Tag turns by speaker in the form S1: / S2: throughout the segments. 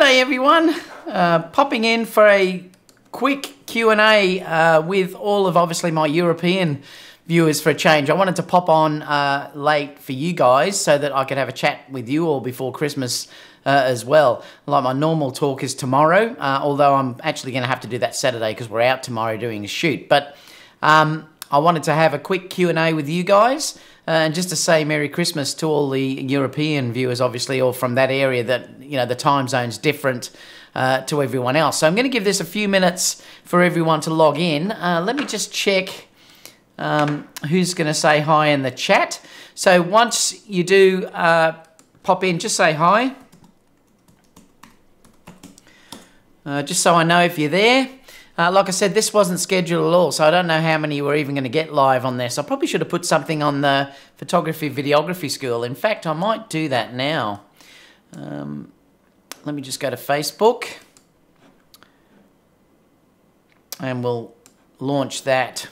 S1: G'day everyone, popping in for a quick Q&A with all of obviously my European viewers for a change. I wanted to pop on late for you guys so that I could have a chat with you all before Christmas as well. Like my normal talk is tomorrow, although I'm actually going to have to do that Saturday because we're out tomorrow doing a shoot. But I wanted to have a quick Q&A with you guys and just to say Merry Christmas to all the European viewers, obviously, or from that area that, you know, the time zone's different to everyone else. So I'm going to give this a few minutes for everyone to log in. Let me just check who's going to say hi in the chat. So once you do pop in, just say hi. Just so I know if you're there. Like I said, this wasn't scheduled at all, so I don't know how many were even going to get live on this. I probably should have put something on the photography videography school. In fact, I might do that now. Let me just go to Facebook and we'll launch that.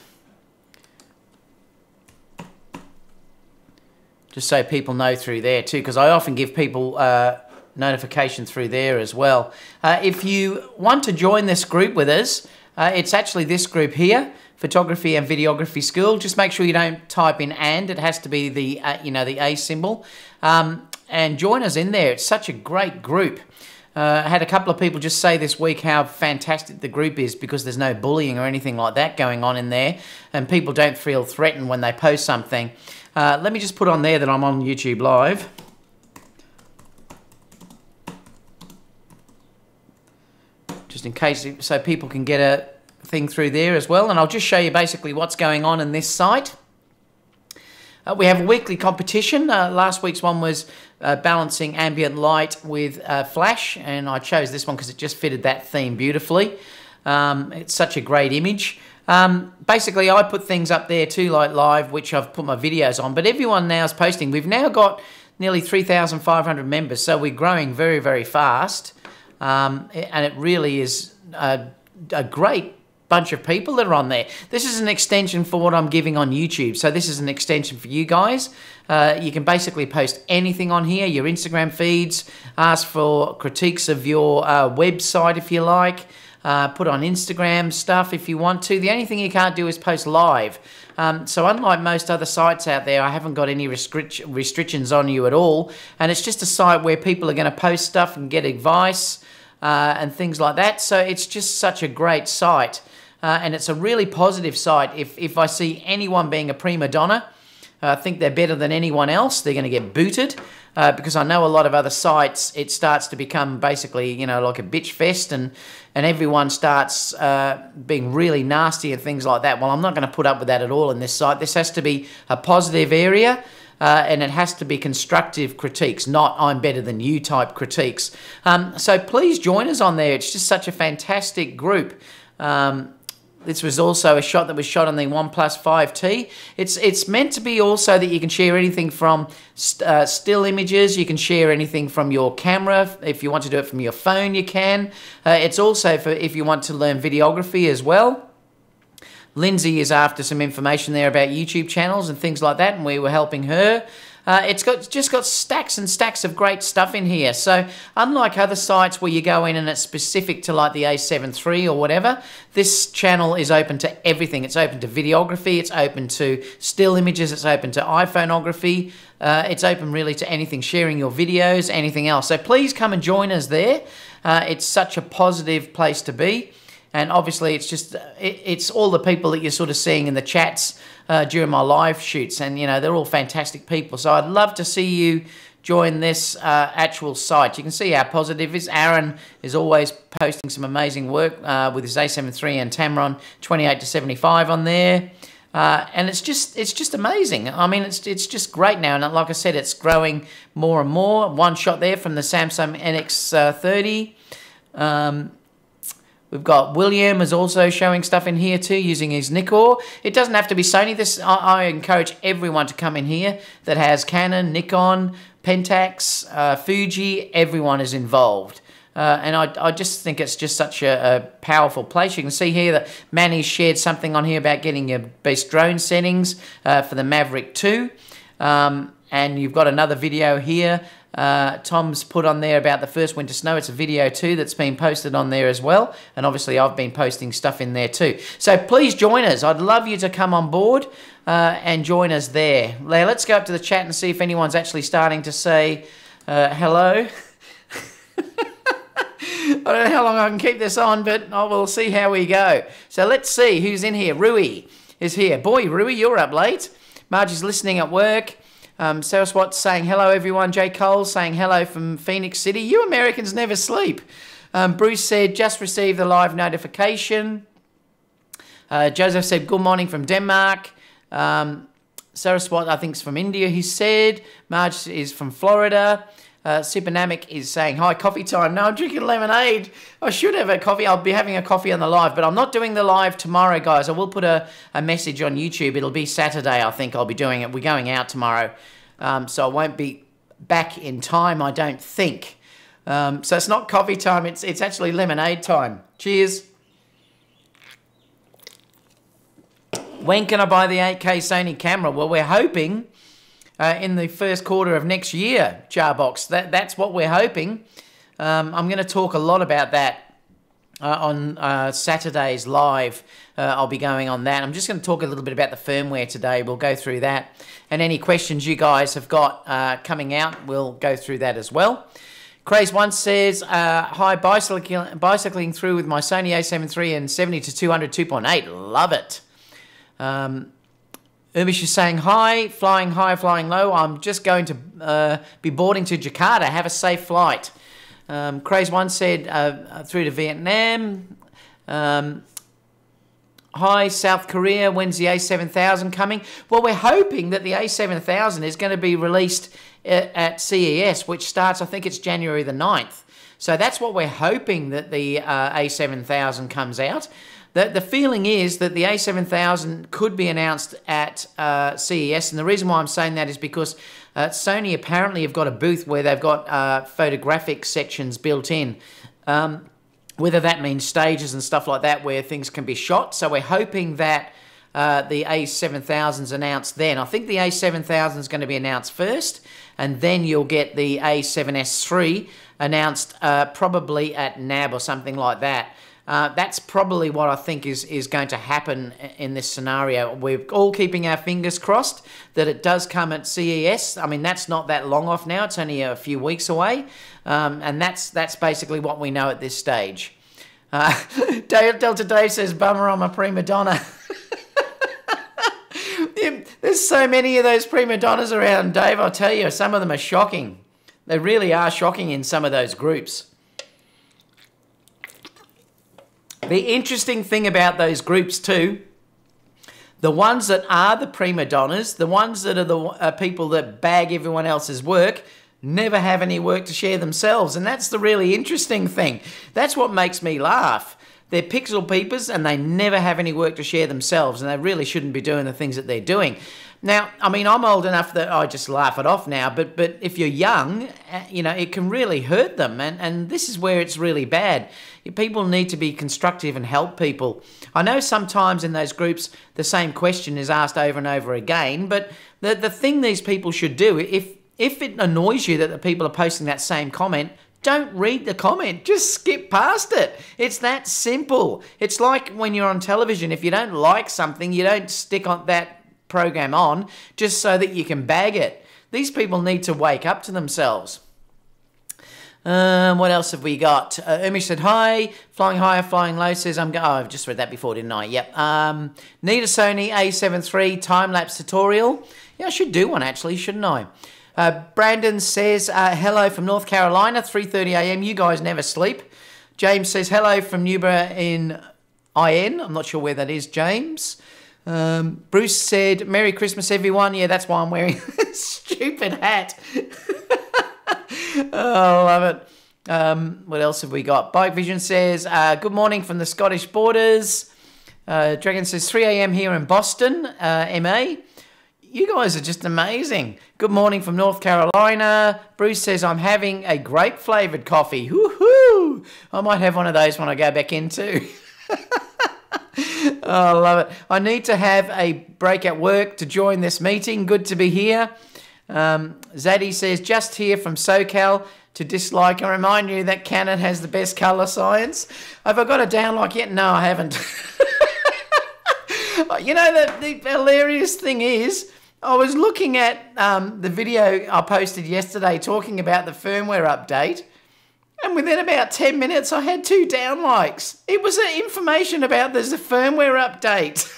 S1: Just so people know through there too, because I often give people notification through there as well. If you want to join this group with us, it's actually this group here, Photography and Videography School. Just make sure you don't type in "and." It has to be the you know, the A symbol, and join us in there. It's such a great group. I had a couple of people just say this week how fantastic the group is because there's no bullying or anything like that going on in there, and people don't feel threatened when they post something. Let me just put on there that I'm on YouTube Live. Just in case, so people can get a thing through there as well. And I'll just show you basically what's going on in this site. We have a weekly competition. Last week's one was balancing ambient light with flash, and I chose this one because it just fitted that theme beautifully. It's such a great image. Basically, I put things up there too, like live, which I've put my videos on, but everyone now is posting. We've now got nearly 3,500 members, so we're growing very, very fast. And it really is a great bunch of people that are on there. This is an extension for what I'm giving on YouTube. So this is an extension for you guys. You can basically post anything on here, your Instagram feeds, ask for critiques of your website if you like, put on Instagram stuff if you want to. The only thing you can't do is post live. So unlike most other sites out there, I haven't got any restrictions on you at all. And it's just a site where people are going to post stuff and get advice and things like that. So it's just such a great site. And it's a really positive site. If I see anyone being a prima donna, I think they're better than anyone else, they're going to get booted. Because I know a lot of other sites, it starts to become basically, you know, like a bitch fest, and everyone starts being really nasty and things like that. Well, I'm not going to put up with that at all in this site. This has to be a positive area, and it has to be constructive critiques, not I'm better than you type critiques. So please join us on there. It's just such a fantastic group. This was also a shot that was shot on the OnePlus 5T. It's meant to be also that you can share anything from still images. You can share anything from your camera. If you want to do it from your phone, you can. It's also for if you want to learn videography as well. Lindsay is after some information there about YouTube channels and things like that, and we were helping her. It's just got stacks and stacks of great stuff in here. So unlike other sites where you go in and it's specific to like the A7 III or whatever, this channel is open to everything. It's open to videography, it's open to still images, it's open to iPhoneography, it's open really to anything, sharing your videos, anything else. So please come and join us there. It's such a positive place to be. And obviously it's just, it's all the people that you're sort of seeing in the chats during my live shoots, and you know, they're all fantastic people. So I'd love to see you join this actual site. You can see how positive it is. Aaron is always posting some amazing work with his A7 III and Tamron 28-75 on there. And it's just amazing. I mean, it's just great now. And like I said, it's growing more and more. One shot there from the Samsung NX30. We've got William is also showing stuff in here too, using his Nikkor. It doesn't have to be Sony. This I encourage everyone to come in here that has Canon, Nikon, Pentax, Fuji. Everyone is involved. And I just think it's just such a powerful place. You can see here that Manny shared something on here about getting your best drone settings for the Maverick 2. And you've got another video here Tom's put on there about the first winter snow. It's a video too that's been posted on there as well. And obviously I've been posting stuff in there too. So please join us. I'd love you to come on board and join us there. Now, let's go up to the chat and see if anyone's actually starting to say hello. I don't know how long I can keep this on, but I will see how we go. So let's see who's in here. Rui is here. Boy, Rui, you're up late. Margie's listening at work. Saraswat's saying hello, everyone. Jay Cole saying hello from Phoenix City. You Americans never sleep. Bruce said, just received the live notification. Joseph said, good morning from Denmark. Saraswat, I think, is from India, he said. Marge is from Florida. Supernamic is saying, hi, coffee time. No, I'm drinking lemonade. I should have a coffee. I'll be having a coffee on the live, but I'm not doing the live tomorrow, guys. I will put a message on YouTube. It'll be Saturday, I think I'll be doing it. We're going out tomorrow, so I won't be back in time, I don't think. So it's not coffee time. It's actually lemonade time. Cheers. When can I buy the 8K Sony camera? Well, we're hoping in the first quarter of next year, Jarbox. That's what we're hoping. I'm going to talk a lot about that on Saturday's live. I'll be going on that. I'm just going to talk a little bit about the firmware today. We'll go through that. And any questions you guys have got coming out, we'll go through that as well. Craze One says, hi, bicycling through with my Sony a7 III and 70 to 200 2.8. Love it. Umish is saying, hi, flying low. I'm just going to be boarding to Jakarta. Have a safe flight. Craze One said, through to Vietnam. Hi, South Korea. When's the A7000 coming? Well, we're hoping that the A7000 is going to be released at CES, which starts, I think it's January the 9th. So that's what we're hoping, that the A7000 comes out. The feeling is that the A7000 could be announced at CES, and the reason why I'm saying that is because Sony apparently have got a booth where they've got photographic sections built in, whether that means stages and stuff like that where things can be shot. So we're hoping that the A7000's announced then. I think the A7000 is going to be announced first, and then you'll get the A7S III announced probably at NAB or something like that. That's probably what I think is going to happen in this scenario. We're all keeping our fingers crossed that it does come at CES. I mean, that's not that long off now. It's only a few weeks away. And that's basically what we know at this stage. Delta Dave says, bummer, I'm a prima donna. There's so many of those prima donnas around, Dave. I'll tell you, some of them are shocking. They really are shocking in some of those groups. The interesting thing about those groups too, the ones that are the prima donnas, the ones that are the people that bag everyone else's work, never have any work to share themselves. And that's the really interesting thing. That's what makes me laugh. They're pixel peepers and they never have any work to share themselves, and they really shouldn't be doing the things that they're doing. Now, I mean, I'm old enough that I just laugh it off now, but if you're young, you know, it can really hurt them, and this is where it's really bad. People need to be constructive and help people. I know sometimes in those groups the same question is asked over and over again, but the thing these people should do, if it annoys you that the people are posting that same comment, don't read the comment. Just skip past it. It's that simple. It's like when you're on television. If you don't like something, you don't stick on that program on just so that you can bag it. These people need to wake up to themselves. What else have we got? Umish said, hi. Flying higher, flying low says, oh, I've just read that before, didn't I? Yep. Need a Sony a7 III time-lapse tutorial. Yeah, I should do one actually, shouldn't I? Brandon says, hello from North Carolina, 3:30 a.m. You guys never sleep. James says, hello from Newborough in IN. I'm not sure where that is, James. Bruce said, Merry Christmas, everyone. Yeah, that's why I'm wearing a stupid hat. Oh, I love it. What else have we got? Bike Vision says, good morning from the Scottish borders. Dragon says, 3 a.m. here in Boston, MA. You guys are just amazing. Good morning from North Carolina. Bruce says, I'm having a grape-flavoured coffee. Woohoo! I might have one of those when I go back in too. Oh, I love it. I need to have a break at work to join this meeting. Good to be here. Zaddy says, just here from SoCal to dislike and remind you that Canon has the best colour science. Have I got a downlike yet? No, I haven't. You know, the hilarious thing is, I was looking at the video I posted yesterday talking about the firmware update, and within about 10 minutes I had 2 downlikes. It was information about there's a firmware update.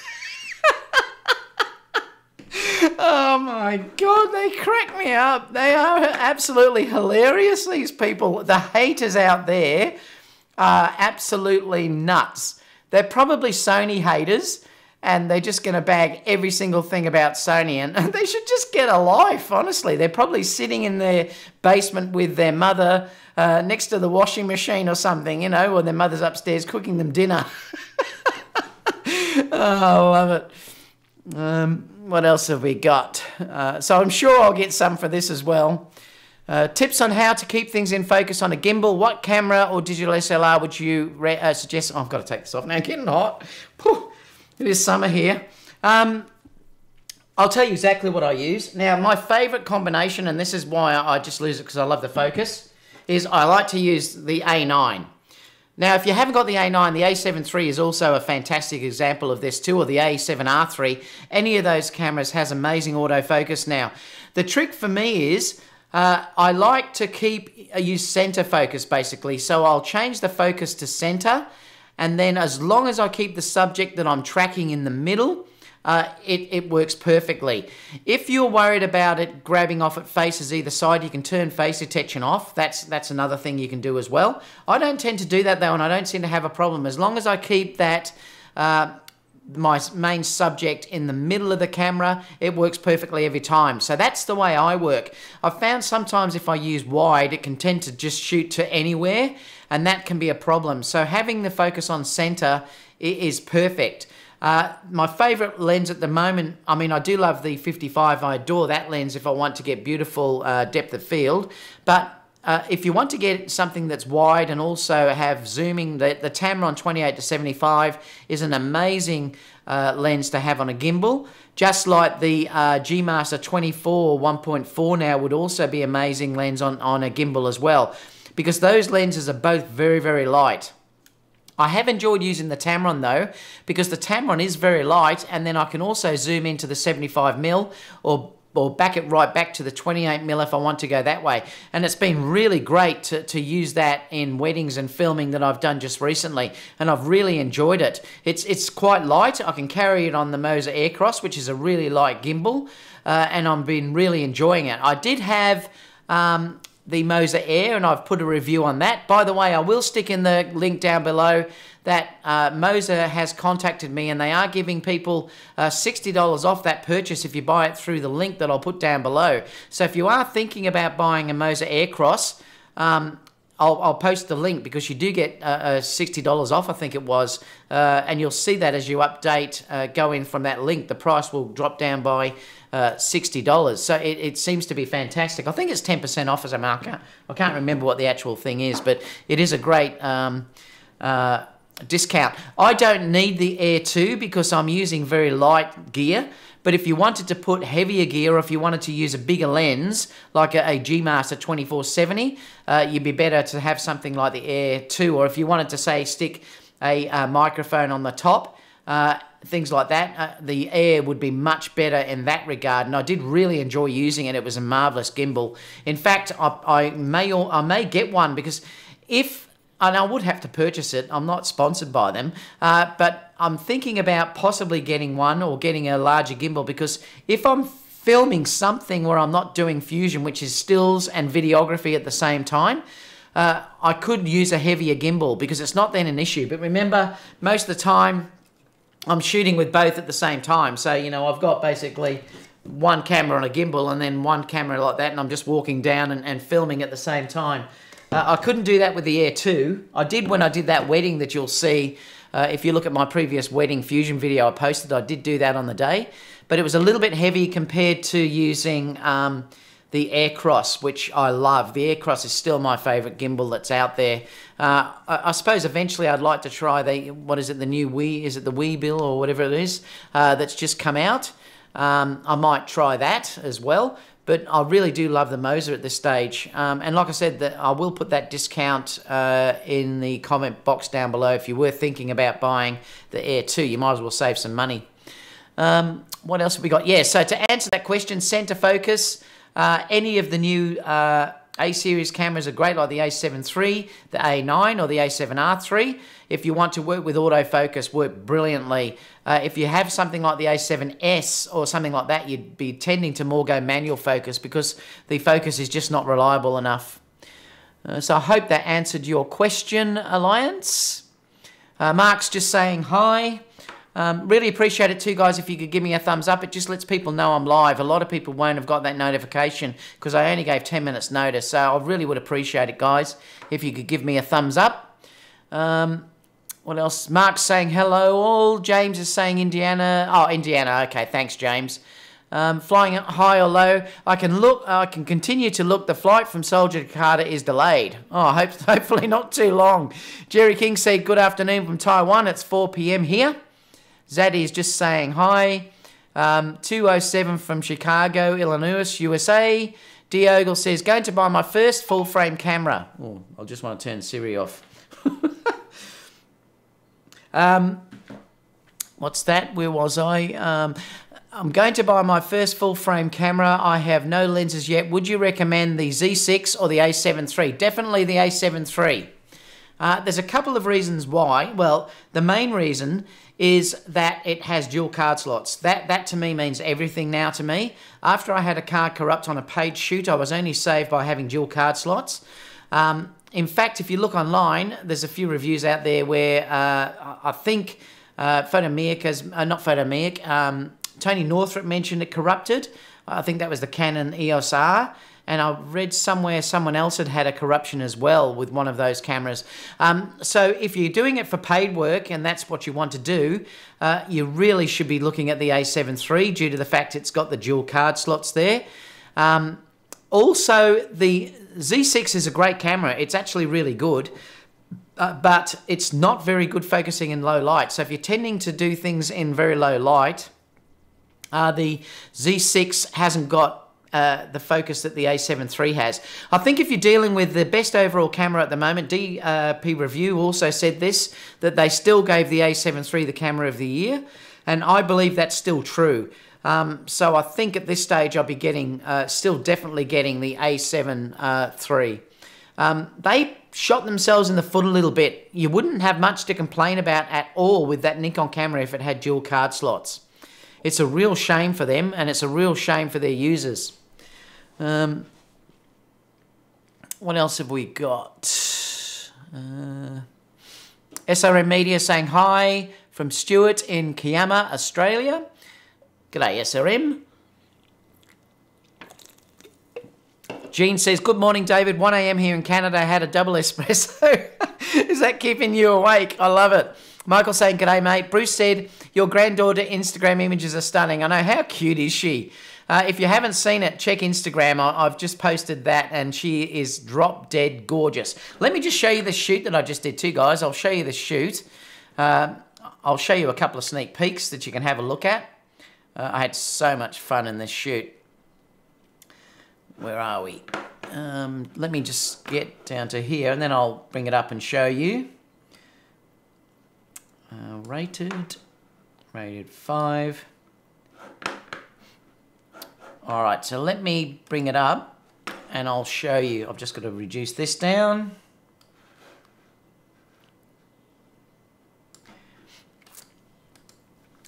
S1: Oh my God, they crack me up. They are absolutely hilarious, these people. The haters out there are absolutely nuts. They're probably Sony haters, and they're just going to bag every single thing about Sony, and they should just get a life, honestly. They're probably sitting in their basement with their mother next to the washing machine or something, you know, or their mother's upstairs cooking them dinner. Oh, I love it. What else have we got? So I'm sure I'll get some for this as well. Tips on how to keep things in focus on a gimbal. What camera or digital SLR would you suggest? Oh, I've got to take this off now. Getting hot. Whew. It is summer here. I'll tell you exactly what I use. Now, my favourite combination, and this is why I just lose it because I love the focus, is I like to use the A9. Now, if you haven't got the A9, the A7 III is also a fantastic example of this too, or the A7R3. Any of those cameras has amazing autofocus now. The trick for me is I like to use center focus basically. So I'll change the focus to center, and then as long as I keep the subject that I'm tracking in the middle, it works perfectly. If you're worried about it grabbing off at faces either side, you can turn face detection off. That's another thing you can do as well. I don't tend to do that though, and I don't seem to have a problem. As long as I keep that my main subject in the middle of the camera, it works perfectly every time. So that's the way I work. I've found sometimes if I use wide, it can tend to just shoot to anywhere, and that can be a problem. So having the focus on center is perfect. My favourite lens at the moment, I mean, I do love the 55. I adore that lens if I want to get beautiful depth of field. But if you want to get something that's wide and also have zooming, the Tamron 28-75 is an amazing lens to have on a gimbal. Just like the G Master 24 1.4 now would also be an amazing lens on a gimbal as well, because those lenses are both very, very light. I have enjoyed using the Tamron though, because the Tamron is very light, and then I can also zoom into the 75mm or back it right back to the 28mm if I want to go that way. And it's been really great to use that in weddings and filming that I've done just recently, and I've really enjoyed it. It's quite light. I can carry it on the Moza Air2, which is a really light gimbal, and I've been really enjoying it. I did have the Moza Air, and I've put a review on that. By the way, I will stick in the link down below that Moza has contacted me, and they are giving people $60 off that purchase if you buy it through the link that I'll put down below. So if you are thinking about buying a Moza Air2, I'll post the link, because you do get $60 off, I think it was, and you'll see that as you update, go in from that link, the price will drop down by $60. So it seems to be fantastic. I think it's 10% off as a marker. I can't remember what the actual thing is, but it is a great discount. I don't need the Air2 because I'm using very light gear. But if you wanted to put heavier gear, or if you wanted to use a bigger lens, like a G Master 24-70, you'd be better to have something like the Air2. Or if you wanted to, say, stick a microphone on the top, things like that, the Air would be much better in that regard. And I did really enjoy using it. It was a marvellous gimbal. In fact, I may get one, because and I would have to purchase it. I'm not sponsored by them, but I'm thinking about possibly getting one, or getting a larger gimbal, because if I'm filming something where I'm not doing fusion, which is stills and videography at the same time, I could use a heavier gimbal, because it's not then an issue. But remember, most of the time I'm shooting with both at the same time. So, you know, I've got basically one camera on a gimbal and then one camera like that, and I'm just walking down and filming at the same time. I couldn't do that with the Air2. I did when I did that wedding that you'll see. If you look at my previous wedding fusion video I posted, I did do that on the day. But it was a little bit heavy compared to using the Air2, which I love. The Air2 is still my favourite gimbal that's out there. I suppose eventually I'd like to try the new Wii, is it the Wii Bill or whatever it is, that's just come out. I might try that as well. But I really do love the Moza at this stage. And like I said, I will put that discount in the comment box down below. If you were thinking about buying the Air2, you might as well save some money. What else have we got? Yeah, so to answer that question, center focus, any of the new A-series cameras are great, like the A7 III, the A9 or the A7R3. If you want to work with autofocus, work brilliantly. If you have something like the A7S or something like that, you'd be tending to more go manual focus because the focus is just not reliable enough. So I hope that answered your question, Alliance. Mark's just saying hi. Really appreciate it too, guys, if you could give me a thumbs up. It just lets people know I'm live. A lot of people won't have got that notification because I only gave 10 minutes notice. So I really would appreciate it, guys, if you could give me a thumbs up. What else? Mark's saying hello all. James is saying Indiana. Oh, Indiana. Okay, thanks, James. Flying high or low. I can continue to look. The flight from Soldier to Jakarta is delayed. Oh, hopefully not too long. Jerry King said good afternoon from Taiwan. It's 4 p.m. here. Zaddy is just saying hi. 207 from Chicago, Illinois, USA. Diogle says, going to buy my first full-frame camera. Oh, I just want to turn Siri off. What's that? Where was I? I'm going to buy my first full-frame camera. I have no lenses yet. Would you recommend the Z6 or the A7 III? Definitely the A7 III. There's a couple of reasons why. Well, the main reason is that it has dual card slots. That to me means everything now to me. After I had a card corrupt on a paid shoot, I was only saved by having dual card slots. In fact, if you look online, there's a few reviews out there where I think Tony Northrup mentioned it corrupted. I think that was the Canon EOS R. And I read somewhere someone else had a corruption as well with one of those cameras. So if you're doing it for paid work and that's what you want to do, you really should be looking at the A7 III due to the fact it's got the dual card slots there. Also, the Z6 is a great camera. It's actually really good, but it's not very good focusing in low light. So if you're tending to do things in very low light, the Z6 hasn't got the focus that the A7 III has. I think if you're dealing with the best overall camera at the moment, DP Review also said this, that they still gave the A7 III the camera of the year, and I believe that's still true. So I think at this stage I'll be getting, still definitely getting the A7 III. They shot themselves in the foot a little bit. You wouldn't have much to complain about at all with that Nikon camera if it had dual card slots. It's a real shame for them, and it's a real shame for their users. What else have we got? SRM Media saying hi from Stuart in Kiama, Australia. G'day, SRM. Jean says, good morning, David. 1 a.m. here in Canada. I had a double espresso. Is that keeping you awake? I love it. Michael saying, g'day, mate. Bruce said, your granddaughter Instagram images are stunning. I know. How cute is she? If you haven't seen it, check Instagram. I've just posted that, and she is drop dead gorgeous. Let me just show you the shoot that I just did too, guys. I'll show you the shoot. I'll show you a couple of sneak peeks that you can have a look at. I had so much fun in this shoot. Where are we? Let me just get down to here, and then I'll bring it up and show you. Rated 5. All right, so let me bring it up and I'll show you. I've just got to reduce this down.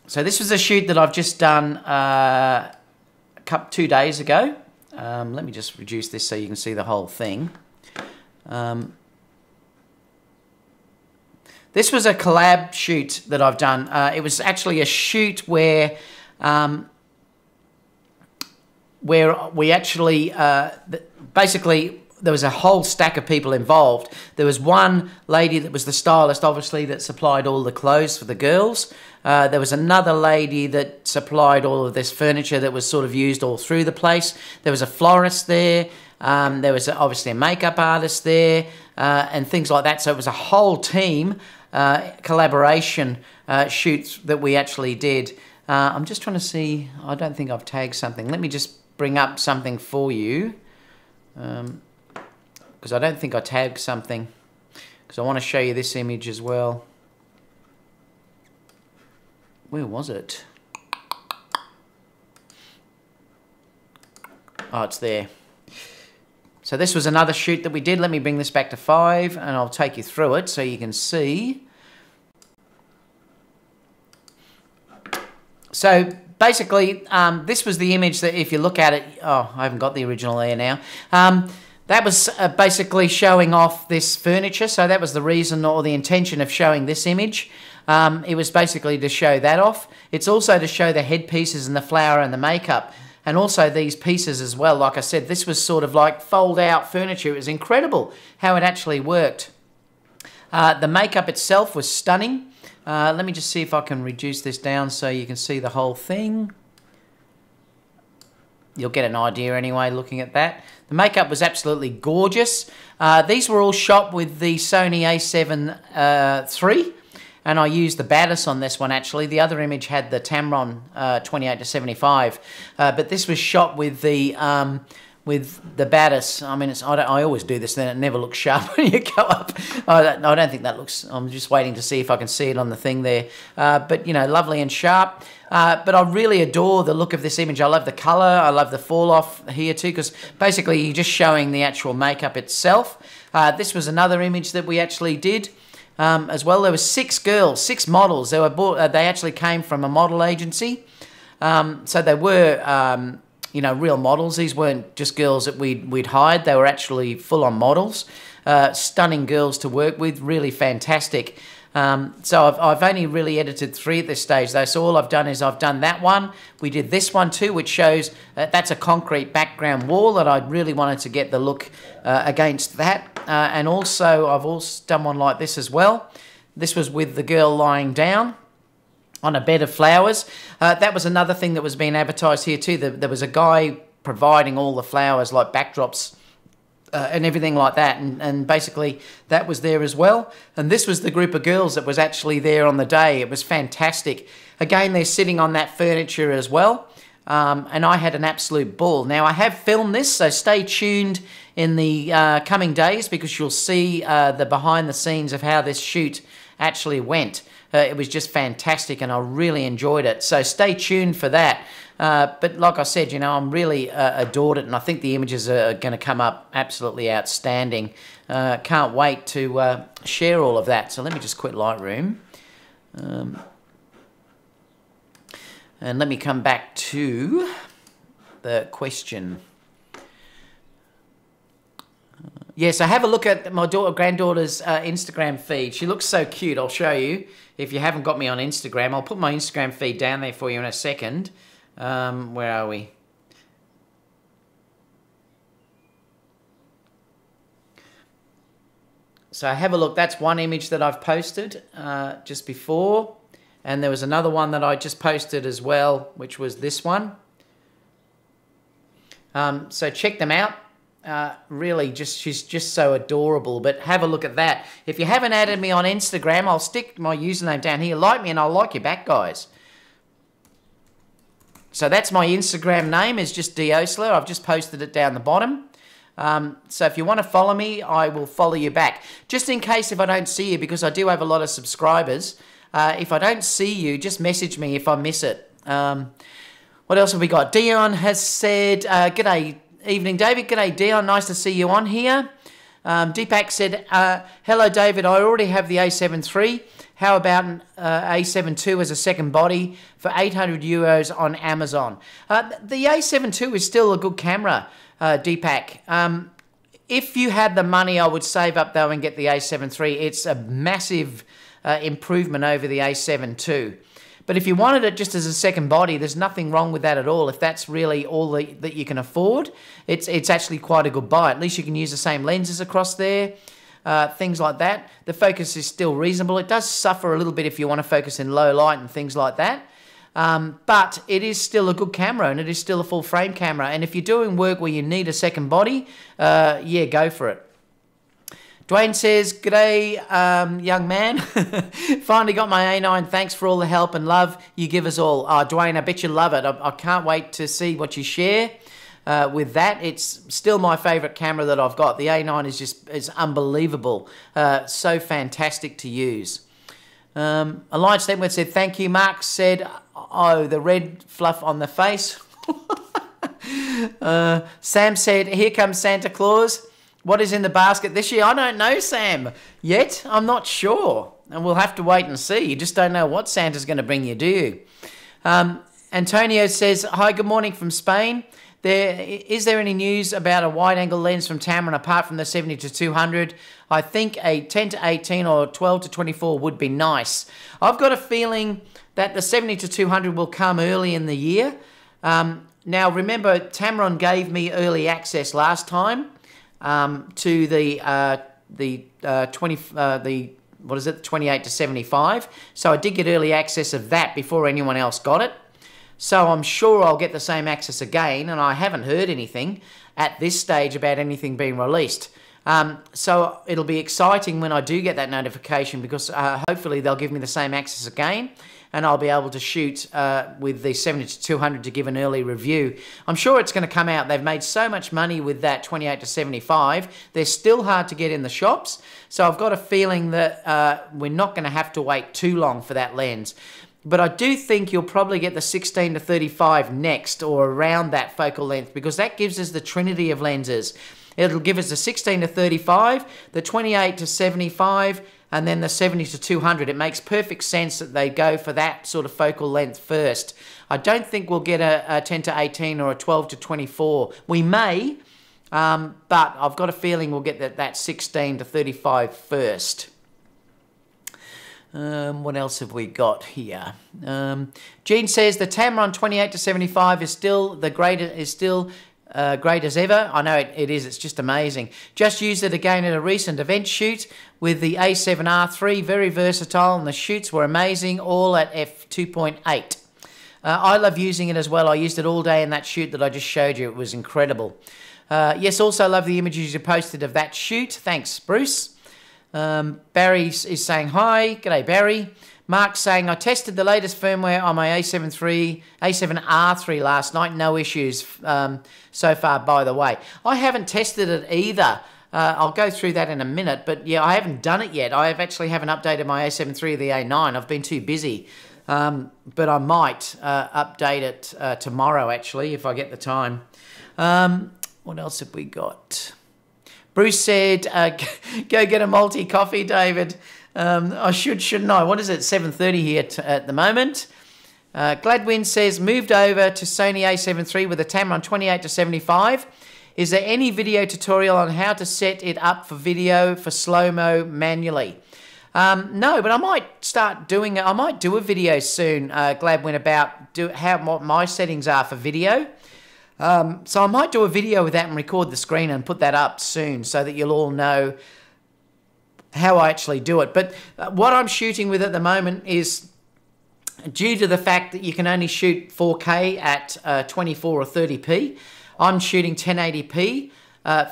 S1: So this was a shoot that I've just done 2 days ago. Let me just reduce this so you can see the whole thing. This was a collab shoot that I've done. It was actually a shoot where we actually, basically, there was a whole stack of people involved. There was one lady that was the stylist, obviously, that supplied all the clothes for the girls. There was another lady that supplied all of this furniture that was sort of used all through the place. There was a florist there. There was obviously a makeup artist there, and things like that. So it was a whole team collaboration shoot that we actually did. I'm just trying to see. I don't think I've tagged something. Let me just bring up something for you, because I don't think I tagged something, because I want to show you this image as well. Where was it? Oh, it's there. So this was another shoot that we did. Let me bring this back to 5 and I'll take you through it so you can see. So basically, this was the image that if you look at it, oh, I haven't got the original there now. That was basically showing off this furniture. So that was the reason or the intention of showing this image. It was basically to show that off. It's also to show the headpieces and the flower and the makeup. And also these pieces as well. Like I said, this was sort of like fold out furniture. It was incredible how it actually worked. The makeup itself was stunning. Let me just see if I can reduce this down so you can see the whole thing. You'll get an idea anyway looking at that. The makeup was absolutely gorgeous. These were all shot with the Sony A7 III. And I used the Batis on this one actually. The other image had the Tamron 28-75, but this was shot with the Batis. I mean, I always do this, then it never looks sharp when you go up. I don't think that looks. I'm just waiting to see if I can see it on the thing there. But you know, lovely and sharp. But I really adore the look of this image. I love the colour. I love the fall off here too, because basically you're just showing the actual makeup itself. This was another image that we actually did. As well, there were 6 girls, 6 models. They were they actually came from a model agency, so they were you know, real models. These weren't just girls that we'd hired. They were actually full-on models. Stunning girls to work with, really fantastic. So I've only really edited 3 at this stage though. So all I've done is I've done that one. We did this one too, which shows that's a concrete background wall that I really wanted to get the look against that. And also I've also done one like this as well. This was with the girl lying down on a bed of flowers. That was another thing that was being advertised here too. There was a guy providing all the flowers like backdrops and everything like that, and basically that was there as well. And this was the group of girls that was actually there on the day. It was fantastic. Again, they're sitting on that furniture as well, and I had an absolute ball. Now I have filmed this, so stay tuned in the coming days, because you'll see the behind the scenes of how this shoot actually went. It was just fantastic and I really enjoyed it, so stay tuned for that. But like I said, you know, I'm really adored it, and I think the images are going to come up absolutely outstanding. Can't wait to share all of that. So let me just quit Lightroom. And let me come back to the question. Yes, I have a look at my granddaughter's Instagram feed. She looks so cute. I'll show you. If you haven't got me on Instagram, I'll put my Instagram feed down there for you in a second. Where are we? So have a look. That's one image that I've posted just before. And there was another one that I just posted as well, which was this one. So check them out. Really, she's just so adorable. But have a look at that. If you haven't added me on Instagram, I'll stick my username down here. Like me and I'll like you back, guys. So that's my Instagram name, is just Diosler. I've just posted it down the bottom. So if you want to follow me, I will follow you back. Just in case if I don't see you, because I do have a lot of subscribers. If I don't see you, just message me if I miss it. What else have we got? Dion has said, g'day, evening David. G'day Dion, nice to see you on here. Deepak said, hello David, I already have the A7 III. How about an A7 II as a second body for 800 euros on Amazon? The A7 II is still a good camera, Deepak. If you had the money, I would save up though and get the A7 III. It's a massive improvement over the A7 II. But if you wanted it just as a second body, there's nothing wrong with that at all. If that's really all that you can afford, it's actually quite a good buy. At least you can use the same lenses across there, things like that. The focus is still reasonable. It does suffer a little bit if you want to focus in low light and things like that. But it is still a good camera, and it is still a full frame camera. And if you're doing work where you need a second body, yeah, go for it. Dwayne says, g'day, young man. Finally got my A9. Thanks for all the help and love you give us all. Dwayne, I bet you love it. I can't wait to see what you share. with that. It's still my favourite camera that I've got. The A9 is unbelievable. So fantastic to use. Alliance Network said, thank you. Mark said, oh, the red fluff on the face. Sam said, here comes Santa Claus. What is in the basket this year? I don't know, Sam, yet. I'm not sure. And we'll have to wait and see. You just don't know what Santa's going to bring you, do you? Antonio says, hi, good morning from Spain. Is there any news about a wide-angle lens from Tamron apart from the 70-200? I think a 10-18 or 12-24 would be nice. I've got a feeling that the 70-200 will come early in the year. Now, remember, Tamron gave me early access last time to the 28-75. So I did get early access of that before anyone else got it. So I'm sure I'll get the same access again, and I haven't heard anything at this stage about anything being released. So it'll be exciting when I do get that notification, because hopefully they'll give me the same access again, and I'll be able to shoot with the 70-200 to give an early review. I'm sure it's going to come out. They've made so much money with that 28-75. They're still hard to get in the shops, so I've got a feeling that we're not going to have to wait too long for that lens. But I do think you'll probably get the 16-35 next, or around that focal length, because that gives us the trinity of lenses. It'll give us the 16-35, the 28-75, and then the 70-200. It makes perfect sense that they go for that sort of focal length first. I don't think we'll get a 10-18 or a 12-24. We may, but I've got a feeling we'll get that 16-35 first. What else have we got here? Gene says the Tamron 28-75 is still the greatest, great as ever. I know it is. It's just amazing. Just used it again at a recent event shoot with the A7R3. Very versatile, and the shoots were amazing, all at f2.8. I love using it as well. I used it all day in that shoot that I just showed you. It was incredible. Yes, also love the images you posted of that shoot. Thanks, Bruce. Barry is saying hi. G'day, Barry. Mark's saying, I tested the latest firmware on my A7R3 last night. No issues so far, by the way. I haven't tested it either. I'll go through that in a minute, but yeah, I haven't done it yet. I actually haven't updated my A7 III or the A9. I've been too busy. But I might update it tomorrow, actually, if I get the time. What else have we got? Bruce said, go get a multi coffee, David. I shouldn't I? What is it, 7:30 here at the moment? Gladwin says, moved over to Sony A7 III with a Tamron 28-75. Is there any video tutorial on how to set it up for video for slow-mo manually? No, but I might start doing it. I might do a video soon, Gladwin, about what my settings are for video. So I might do a video with that and record the screen and put that up soon so that you'll all know how I actually do it. But what I'm shooting with at the moment is, due to the fact that you can only shoot 4K at 24 or 30p, I'm shooting 1080p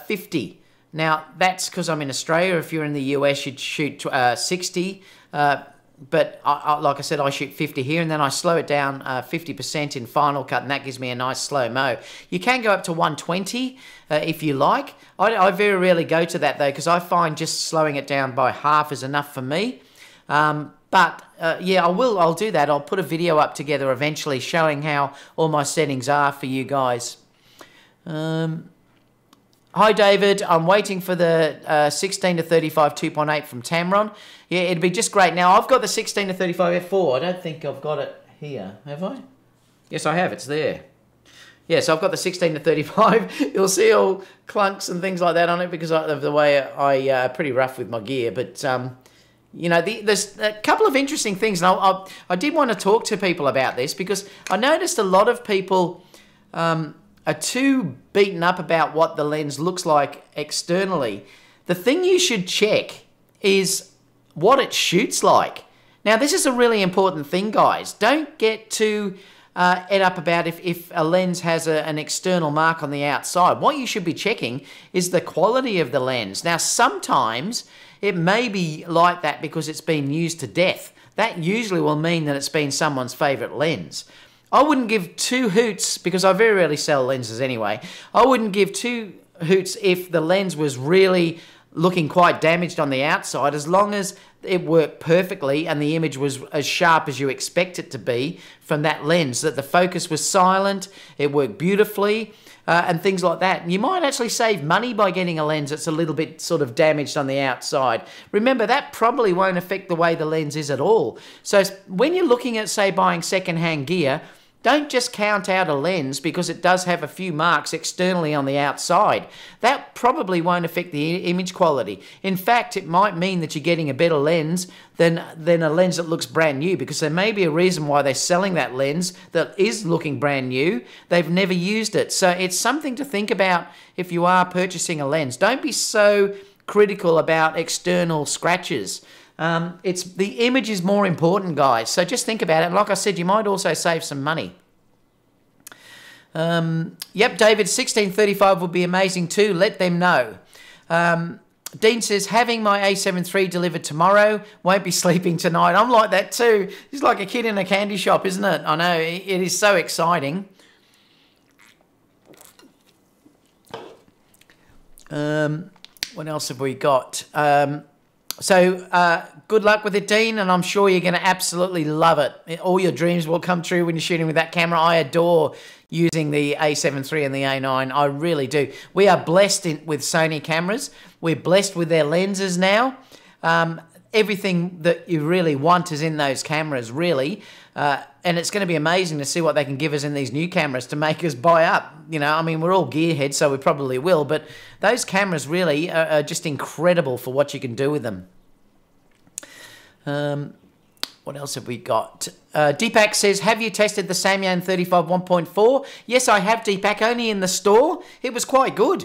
S1: 50. Now, that's because I'm in Australia. If you're in the US, you'd shoot 60. But like I said, I shoot 50 here, and then I slow it down 50% in Final Cut, and that gives me a nice slow-mo. You can go up to 120 if you like. I very rarely go to that, though, because I find just slowing it down by half is enough for me. But yeah, I'll do that. I'll put a video up together eventually showing how all my settings are for you guys. Hi, David. I'm waiting for the 16-35 2.8 from Tamron. Yeah, it'd be just great. Now, I've got the 16-35 f4. I don't think I've got it here. Have I? Yes, I have. It's there. Yeah, so I've got the 16-35. You'll see all clunks and things like that on it because of the way I pretty rough with my gear. But, you know, there's a couple of interesting things. And I did want to talk to people about this because I noticed a lot of people are too beaten up about what the lens looks like externally. The thing you should check is what it shoots like. Now, this is a really important thing, guys. Don't get too ed up about if a lens has an external mark on the outside. What you should be checking is the quality of the lens. Now, sometimes it may be like that because it's been used to death. That usually will mean that it's been someone's favorite lens. I wouldn't give two hoots, because I very rarely sell lenses anyway. I wouldn't give two hoots if the lens was really looking quite damaged on the outside, as long as it worked perfectly and the image was as sharp as you expect it to be from that lens, that the focus was silent, it worked beautifully, and things like that. And you might actually save money by getting a lens that's a little bit sort of damaged on the outside. Remember, that probably won't affect the way the lens is at all. So when you're looking at, say, buying second-hand gear, don't just count out a lens because it does have a few marks externally on the outside. That probably won't affect the image quality. In fact, it might mean that you're getting a better lens than a lens that looks brand new, because there may be a reason why they're selling that lens that is looking brand new. They've never used it. So it's something to think about if you are purchasing a lens. Don't be so critical about external scratches. It's the image is more important, guys. So just think about it. Like I said, you might also save some money. Yep, David, 1635 would be amazing too. Let them know. Dean says, having my A7 III delivered tomorrow. Won't be sleeping tonight. I'm like that too. It's like a kid in a candy shop, isn't it? I know. It is so exciting. What else have we got? So good luck with it, Dean, and I'm sure you're going to absolutely love it. All your dreams will come true when you're shooting with that camera. I adore using the A7 III and the A9. I really do. We are blessed with Sony cameras. We're blessed with their lenses now. Everything that you really want is in those cameras, really. And it's going to be amazing to see what they can give us in these new cameras to make us buy up. You know, I mean, we're all gearheads, so we probably will. But those cameras really are just incredible for what you can do with them. What else have we got? Deepak says, have you tested the Samyang 35 1.4? Yes, I have, Deepak, only in the store. It was quite good.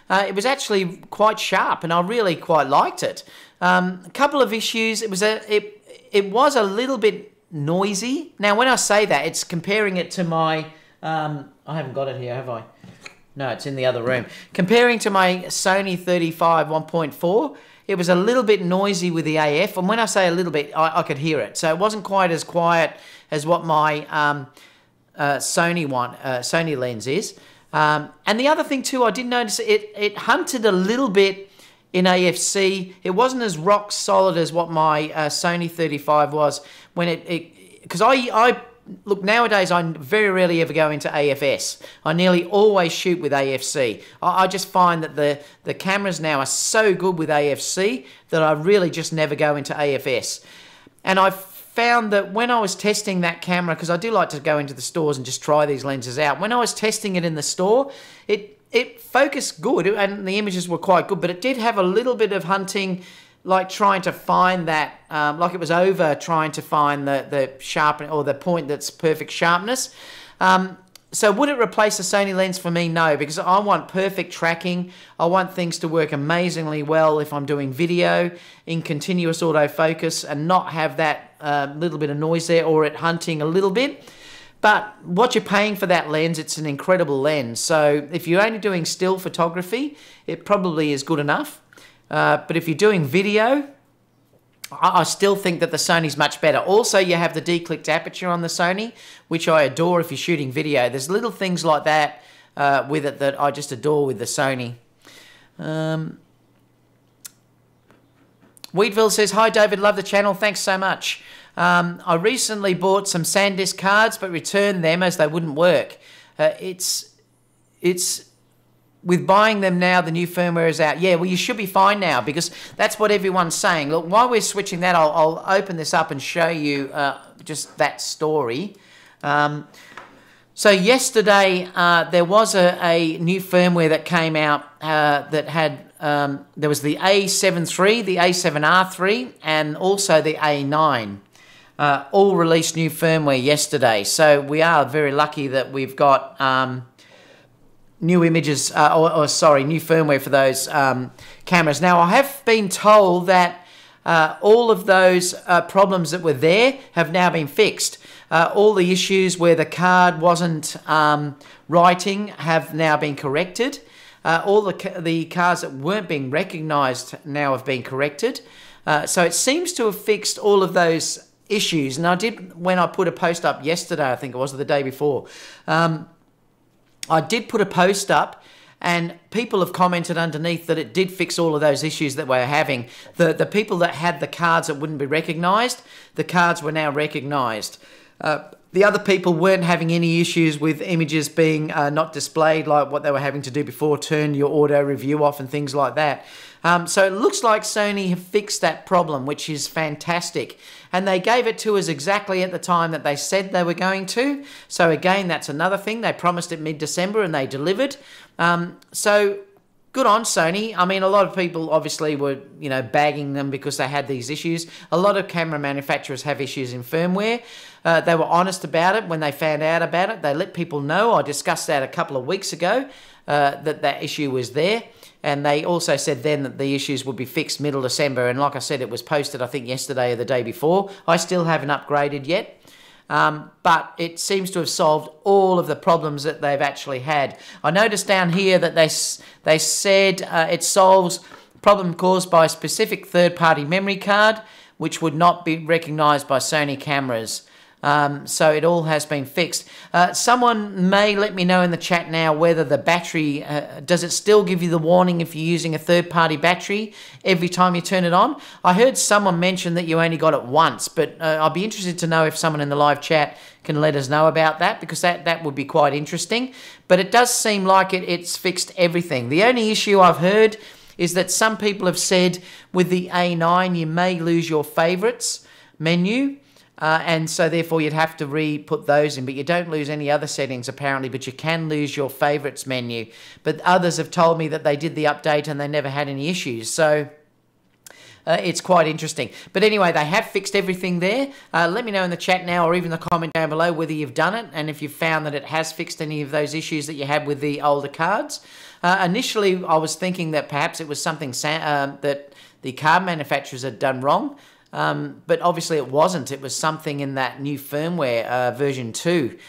S1: It was actually quite sharp, and I really quite liked it. A couple of issues. It was a little bit noisy. Now, when I say that, it's comparing it to my... I haven't got it here, have I? No, it's in the other room. Comparing to my Sony 35 1.4, it was a little bit noisy with the AF. And when I say a little bit, I could hear it. So it wasn't quite as quiet as what my Sony lens is. And the other thing too, I did notice it hunted a little bit in AFC. It wasn't as rock solid as what my Sony 35 was when because I look, nowadays I very rarely ever go into AFS. I nearly always shoot with AFC. I just find that the cameras now are so good with AFC that I really just never go into AFS. And I found that when I was testing that camera, because I do like to go into the stores and just try these lenses out, when I was testing it in the store, it focused good and the images were quite good, but it did have a little bit of hunting, like trying to find that, like it was over trying to find the sharpen or the point that's perfect sharpness. So would it replace the Sony lens for me? No, because I want perfect tracking. I want things to work amazingly well if I'm doing video in continuous autofocus and not have that little bit of noise there or it hunting a little bit. But what you're paying for that lens, it's an incredible lens. So if you're only doing still photography, it probably is good enough. But if you're doing video, I still think that the Sony's much better. Also, you have the declicked aperture on the Sony, which I adore if you're shooting video. There's little things like that with it that I just adore with the Sony. Wheatville says, hi David, love the channel, thanks so much. I recently bought some SanDisk cards but returned them as they wouldn't work. It's with buying them now, the new firmware is out. Yeah, well, you should be fine now because that's what everyone's saying. Look, while we're switching that, I'll open this up and show you just that story. So yesterday, there was a new firmware that came out that had, there was the A7 III, the A7R3, and also the A9. All released new firmware yesterday. So we are very lucky that we've got... new images, new firmware for those cameras. Now, I have been told that all of those problems that were there have now been fixed. All the issues where the card wasn't writing have now been corrected. All the cards that weren't being recognised now have been corrected. So it seems to have fixed all of those issues. And I did, when I put a post up yesterday, I think it was, or the day before, I did put a post up, and people have commented underneath that it did fix all of those issues that we're having. The people that had the cards that wouldn't be recognised, the cards were now recognised. The other people weren't having any issues with images being not displayed like what they were having to do before, turn your auto review off and things like that. So it looks like Sony have fixed that problem, which is fantastic. And they gave it to us exactly at the time that they said they were going to. So again, that's another thing. They promised it mid-December and they delivered. So good on Sony. I mean, a lot of people obviously were, you know, bagging them because they had these issues. A lot of camera manufacturers have issues in firmware. They were honest about it when they found out about it. They let people know. I discussed that a couple of weeks ago, that issue was there. And they also said then that the issues would be fixed middle December. And like I said, it was posted, I think, yesterday or the day before. I still haven't upgraded yet. But it seems to have solved all of the problems that they've actually had. I noticed down here that they said it solves problem caused by a specific third-party memory card, which would not be recognised by Sony cameras. So it all has been fixed. Someone may let me know in the chat now whether the battery, does it still give you the warning if you're using a third-party battery every time you turn it on? I heard someone mention that you only got it once, but I'll be interested to know if someone in the live chat can let us know about that, because that would be quite interesting. But it does seem like it's fixed everything. The only issue I've heard is that some people have said with the A9 you may lose your favourites menu. And so therefore you'd have to re-put those in, but you don't lose any other settings apparently, but you can lose your favorites menu. But others have told me that they did the update and they never had any issues. So it's quite interesting. But anyway, they have fixed everything there. Let me know in the chat now, or even the comment down below, whether you've done it and if you've found that it has fixed any of those issues that you had with the older cards. Initially, I was thinking that perhaps it was something that the card manufacturers had done wrong. But obviously it wasn't. It was something in that new firmware, version 2.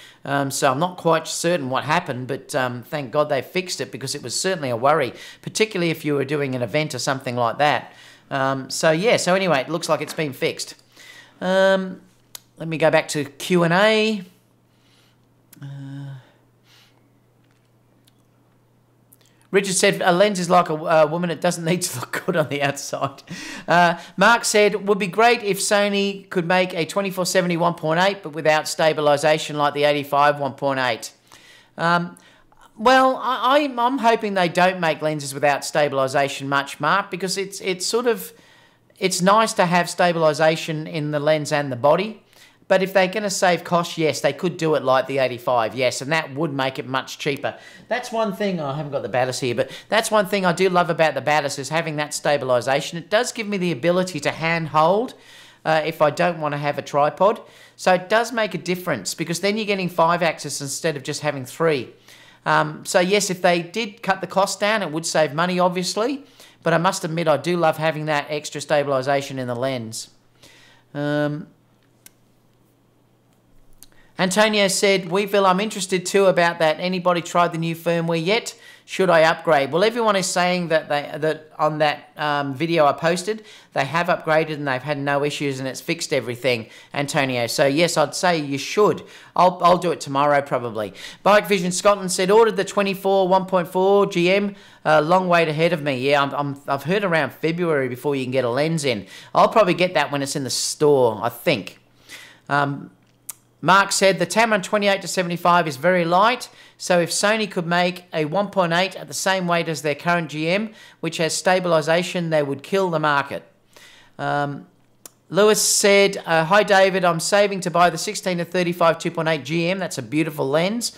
S1: So I'm not quite certain what happened, but thank God they fixed it, because it was certainly a worry, particularly if you were doing an event or something like that. So yeah, so anyway, it looks like it's been fixed. Let me go back to Q&A. Richard said, a lens is like a woman, it doesn't need to look good on the outside. Mark said, would be great if Sony could make a 2470 1.8, but without stabilisation like the 85 1.8. Well, I'm hoping they don't make lenses without stabilisation much, Mark, because it's nice to have stabilisation in the lens and the body. But if they're going to save costs, yes, they could do it like the 85, yes, and that would make it much cheaper. That's one thing, I haven't got the Batis here, but that's one thing I do love about the Batis, is having that stabilisation. It does give me the ability to hand hold if I don't want to have a tripod. So it does make a difference, because then you're getting 5-axis instead of just having 3. So yes, if they did cut the cost down, it would save money, obviously, but I must admit I do love having that extra stabilisation in the lens. Antonio said, Weeville, I'm interested too about that. Anybody tried the new firmware yet? Should I upgrade? Well, everyone is saying that on that video I posted, they have upgraded and they've had no issues and it's fixed everything, Antonio. So yes, I'd say you should. I'll do it tomorrow probably. Bike Vision Scotland said, ordered the 24 1.4 GM, long wait ahead of me. Yeah, I've heard around February before you can get a lens in. I'll probably get that when it's in the store, I think. Mark said, the Tamron 28-75 is very light, so if Sony could make a 1.8 at the same weight as their current GM, which has stabilisation, they would kill the market. Lewis said, hi David, I'm saving to buy the 16-35 2.8 GM, that's a beautiful lens,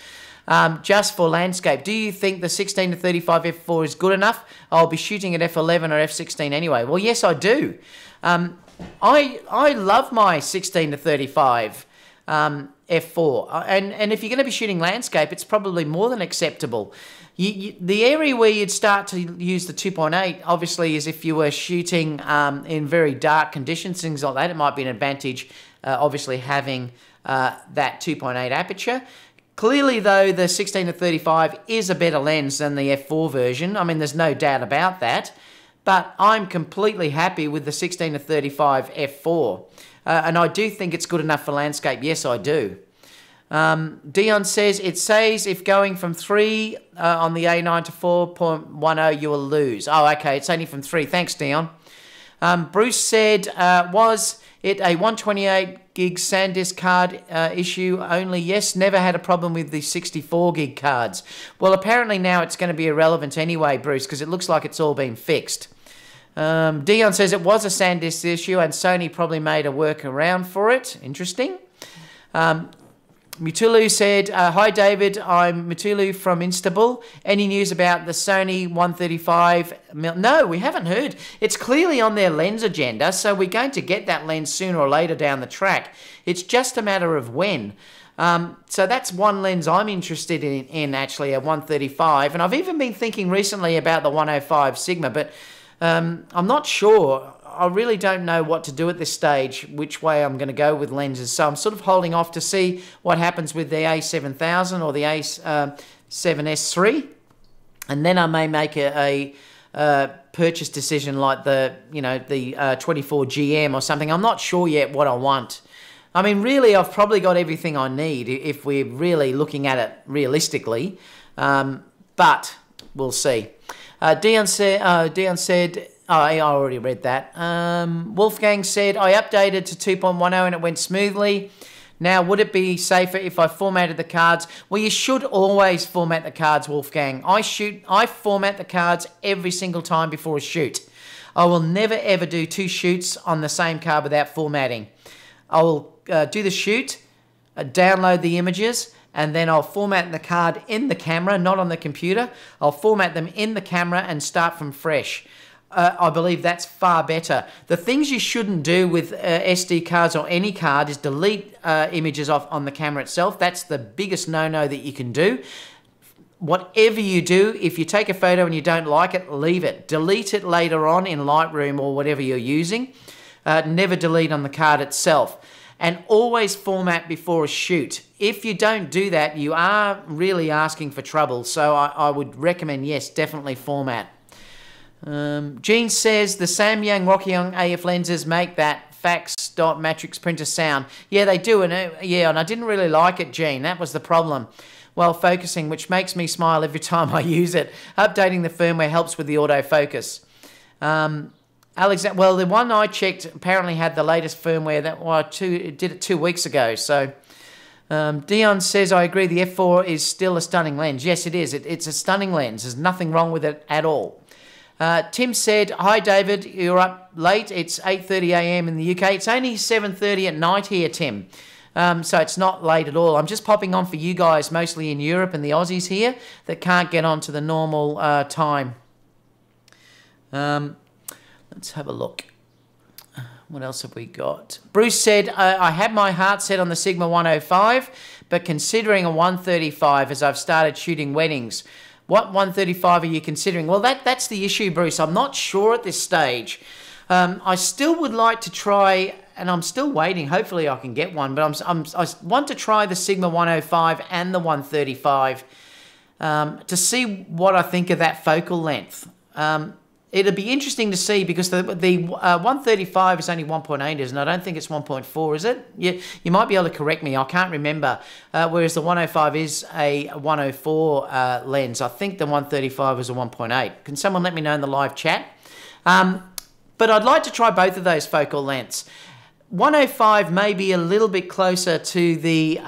S1: just for landscape. Do you think the 16-35 f4 is good enough? I'll be shooting at f11 or f16 anyway. Well, yes, I do. I love my 16-35 f4, and if you're going to be shooting landscape, it's probably more than acceptable. The area where you'd start to use the 2.8 obviously is if you were shooting in very dark conditions, things like that. It might be an advantage obviously having that 2.8 aperture. Clearly though, the 16-35 is a better lens than the f4 version. I mean, there's no doubt about that, but I'm completely happy with the 16-35 f4. And I do think it's good enough for landscape. Yes, I do. Dion says, it says if going from 3 on the A9 to 4.10, you will lose. Oh, okay, it's only from 3. Thanks, Dion. Bruce said, was it a 128 gig SanDisk card issue only? Yes, never had a problem with the 64 gig cards. Well, apparently now it's going to be irrelevant anyway, Bruce, because it looks like it's all been fixed. Dion says it was a SanDisk issue and Sony probably made a workaround for it. Interesting. Mutulu said, hi David, I'm Mutulu from Istanbul. Any news about the Sony 135? No, we haven't heard. It's clearly on their lens agenda, so we're going to get that lens sooner or later down the track. It's just a matter of when. So that's one lens I'm interested in actually, a 135. And I've even been thinking recently about the 105 Sigma, but I'm not sure. I really don't know what to do at this stage, which way I'm going to go with lenses. So I'm sort of holding off to see what happens with the A7000 or the A7S3. And then I may make a purchase decision like the 24GM or something. I'm not sure yet what I want. I mean, really, I've probably got everything I need if we're really looking at it realistically. But we'll see. Dion said, oh, I already read that. Wolfgang said, I updated to 2.10 and it went smoothly. Now, would it be safer if I formatted the cards? Well, you should always format the cards, Wolfgang. I format the cards every single time before a shoot. I will never, ever do 2 shoots on the same card without formatting. I will do the shoot, download the images, and then I'll format the card in the camera, not on the computer. I'll format them in the camera and start from fresh. I believe that's far better. The things you shouldn't do with SD cards or any card is delete images off on the camera itself. That's the biggest no-no that you can do. Whatever you do, if you take a photo and you don't like it, leave it. Delete it later on in Lightroom or whatever you're using. Never delete on the card itself. And always format before a shoot. If you don't do that, you are really asking for trouble. So I would recommend, yes, definitely format. Gene says the Samyang Rockyong AF lenses make that fax dot matrix printer sound. Yeah, they do, and I didn't really like it, Gene. That was the problem. While focusing, which makes me smile every time I use it. Updating the firmware helps with the autofocus. Well, the one I checked apparently had the latest firmware. It did it 2 weeks ago. So Dion says, I agree, the f4 is still a stunning lens. Yes, it is. It's a stunning lens. There's nothing wrong with it at all. Tim said, hi David, you're up late. It's 8:30 a.m. in the UK. It's only 7:30 at night here, Tim. So it's not late at all. I'm just popping on for you guys, mostly in Europe and the Aussies here, that can't get on to the normal time. Let's have a look. What else have we got? Bruce said, I had my heart set on the Sigma 105, but considering a 135 as I've started shooting weddings. What 135 are you considering? Well, that's the issue, Bruce. I'm not sure at this stage. I still would like to try, and I'm still waiting. Hopefully I can get one, but I want to try the Sigma 105 and the 135 to see what I think of that focal length. It'll be interesting to see because the 135 is only 1.8, isn't it? I don't think it's 1.4, is it? You might be able to correct me. I can't remember. Whereas the 105 is a 104 lens. I think the 135 is a 1.8. Can someone let me know in the live chat? But I'd like to try both of those focal lengths. 105 may be a little bit closer to the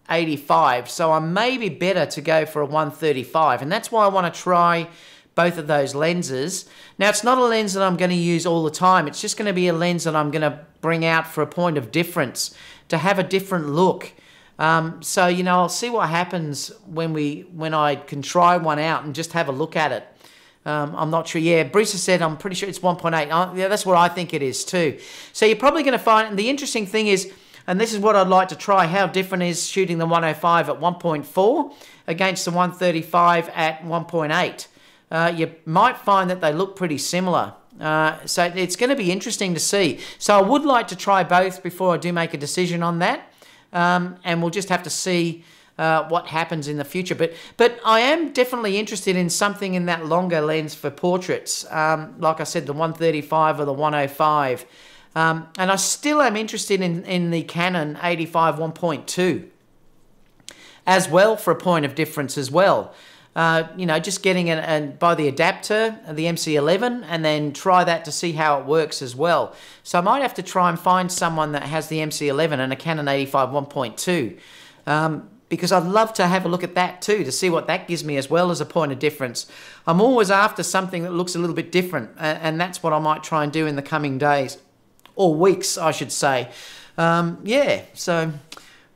S1: 85, so I may be better to go for a 135, and that's why I want to try both of those lenses. Now, it's not a lens that I'm going to use all the time. It's just going to be a lens that I'm going to bring out for a point of difference, to have a different look. So, you know, I'll see what happens when I can try one out and just have a look at it. I'm not sure. Yeah, Bruce has said, I'm pretty sure it's 1.8. Yeah, that's what I think it is too. So you're probably going to find, and the interesting thing is, and this is what I'd like to try, how different is shooting the 105 at 1.4 against the 135 at 1.8. You might find that they look pretty similar. So it's going to be interesting to see. So I would like to try both before I do make a decision on that. And we'll just have to see what happens in the future. But I am definitely interested in something in that longer lens for portraits. Like I said, the 135 or the 105. And I still am interested in the Canon 85 1.2 as well for a point of difference as well. You know, just getting it and buy the adapter, the MC11, and then try that to see how it works as well. So I might have to try and find someone that has the MC11 and a Canon 85 1.2, because I'd love to have a look at that too, to see what that gives me as well as a point of difference. I'm always after something that looks a little bit different, and that's what I might try and do in the coming days, or weeks, I should say. Yeah, so...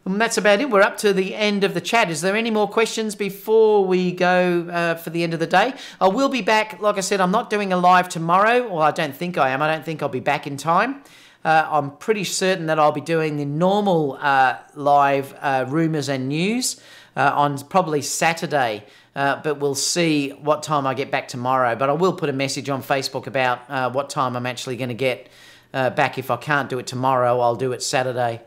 S1: And that's about it. We're up to the end of the chat. Is there any more questions before we go for the end of the day? I will be back. Like I said, I'm not doing a live tomorrow. Well, I don't think I am. I don't think I'll be back in time. I'm pretty certain that I'll be doing the normal live rumours and news on probably Saturday. But we'll see what time I get back tomorrow. But I will put a message on Facebook about what time I'm actually going to get back. If I can't do it tomorrow, I'll do it Saturday.